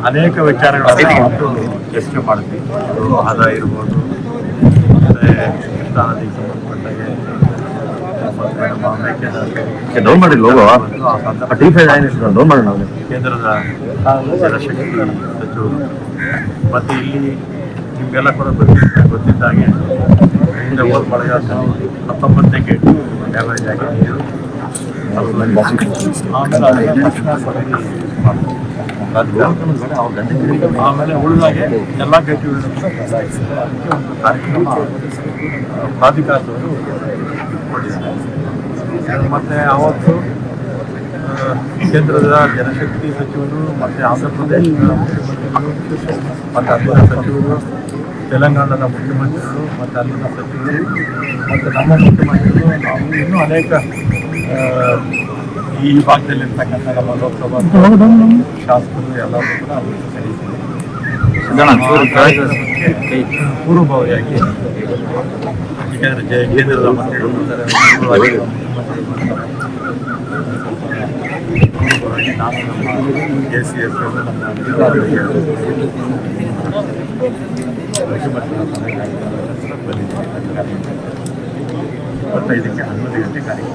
ಅನೇಕ ವಿಚಾರಗಳನ್ನು ಚರ್ಚೆ ಮಾಡ್ತೀವಿ. ಅದು ಆದಾಯ ಇರ್ಬೋದು, ಮತ್ತೆ ಸ್ಥಾನಕ್ಕೆ ಸಂಬಂಧಪಟ್ಟಾಗೆ ಕೇಂದ್ರದ ಜಲಶಕ್ತಿ ಸಚಿವರು ಮತ್ತೆ ಇಲ್ಲಿ ನಿಮಗೆಲ್ಲ ಕೂಡ ಗೊತ್ತಿದ್ದಾಗೆ ಹಿಂದೆ ಹೋದ ಮಳೆಗಾಲ 19ನೇ ಗೇಟ್ ಡ್ಯಾಮೇಜ್ ಆಗಿ ನೀರು ಆಮೇಲೆ ಉಳಿದಾಗೆ ಎಲ್ಲ ಗೇಟ್ಗಳು ಕಾರ್ಯಕ್ರಮ ಪ್ರಾಧಿಕಾರದವರು ಇಟ್ಕೊಂಡಿದ್ದಾರೆ. ಮತ್ತು ಅವತ್ತು ಕೇಂದ್ರದ ಜನಶಕ್ತಿ ಸಚಿವರು ಮತ್ತು ಆಂಧ್ರ ಪ್ರದೇಶದ ಮುಖ್ಯಮಂತ್ರಿಗಳು ಮತ್ತು ಅಲ್ಲಿನ ಸಚಿವರು, ತೆಲಂಗಾಣದ ಮುಖ್ಯಮಂತ್ರಿಗಳು ಮತ್ತು ಅಲ್ಲಿನ ಸಚಿವರು ಮತ್ತು ನಮ್ಮ ಮುಖ್ಯಮಂತ್ರಿಗಳು, ನಾವು ಇನ್ನೂ ಅನೇಕ ಈ ಭಾಗದಲ್ಲಿರ್ತಕ್ಕಂಥ ನಮ್ಮ ಲೋಕಸಭಾ ಶಾಸಕರು ಎಲ್ಲರೂ ಕೂಡ ಕಾರ್ಯಕ್ರಮಕ್ಕೆ ಪೂರ್ವಭಾವಿಯಾಗಿ ಕೇಂದ್ರದ ಮಂತ್ರಿಗಳು ನಾನು ನಮ್ಮ ACS ನಮ್ಮ ಅಧಿಕಾರಿಗಳಿಗೆ ಮುಖ್ಯಮಂತ್ರಿಗಳ ಬಂದಿದ್ದೇನೆ. 25ಕ್ಕೆ 11 ಗಂಟೆ ಕಾರ್ಯಕ್ರಮ.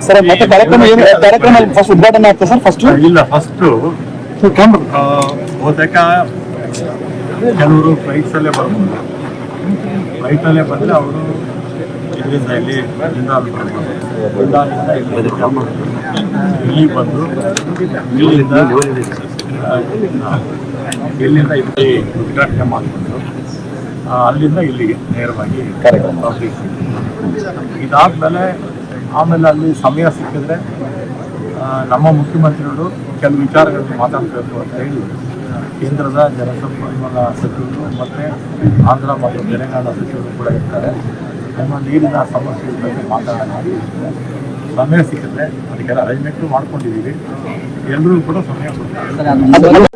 ಸರ್ ಮತ್ತೆ ಕಾರ್ಯಕ್ರಮ ಫಸ್ಟ್ ಉದ್ಘಾಟನೆ ಆಗ್ತದೆ ಸರ್? ಫಸ್ಟ್ ಇಲ್ಲ, ಫಸ್ಟು ಹೋದಾಗ ಕೆಲವರು ಫ್ಲೈಟ್ಸಲ್ಲೇ ಬರ್ಬೋದು. ಫ್ಲೈಟಲ್ಲೇ ಬಂದರೆ ಅವರು ಇದರಿಂದ ಇಲ್ಲಿ ಇಲ್ಲಿ ಬಂದು ಇಲ್ಲಿಂದ ಇಲ್ಲಿ ಉದ್ಘಾಟನೆ ಮಾಡಿಕೊಂಡು ಅಲ್ಲಿಂದ ಇಲ್ಲಿಗೆ ನೇರವಾಗಿ ಕಾರ್ಯಕ್ರಮ ಇದಾದ್ಮೇಲೆ ಆಮೇಲೆ ಅಲ್ಲಿ ಸಮಯ ಸಿಕ್ಕಿದ್ರೆ ನಮ್ಮ ಮುಖ್ಯಮಂತ್ರಿಗಳು ಕೆಲವು ವಿಚಾರಗಳನ್ನು ಮಾತಾಡಬೇಕು ಅಂತ ಹೇಳಿ ಕೇಂದ್ರದ ಜಲಸಂಪನ್ಮೂಲ ಸಚಿವರು ಮತ್ತು ಆಂಧ್ರ ಮತ್ತು ತೆಲಂಗಾಣ ಸಚಿವರು ಕೂಡ ಇರ್ತಾರೆ. ನಮ್ಮ ನೀರಿನ ಸಮಸ್ಯೆ ಬಗ್ಗೆ ಮಾತಾಡೋಣ. ಸಮಯ ಸಿಕ್ಕಿದ್ರೆ ಅದಕ್ಕೆಲ್ಲ ಅರೇಂಜ್ಮೆಂಟು ಮಾಡ್ಕೊಂಡಿದ್ದೀವಿ. ಎಲ್ಲರೂ ಕೂಡ ಸಮಯ ಕೊಡ್ತಾರೆ.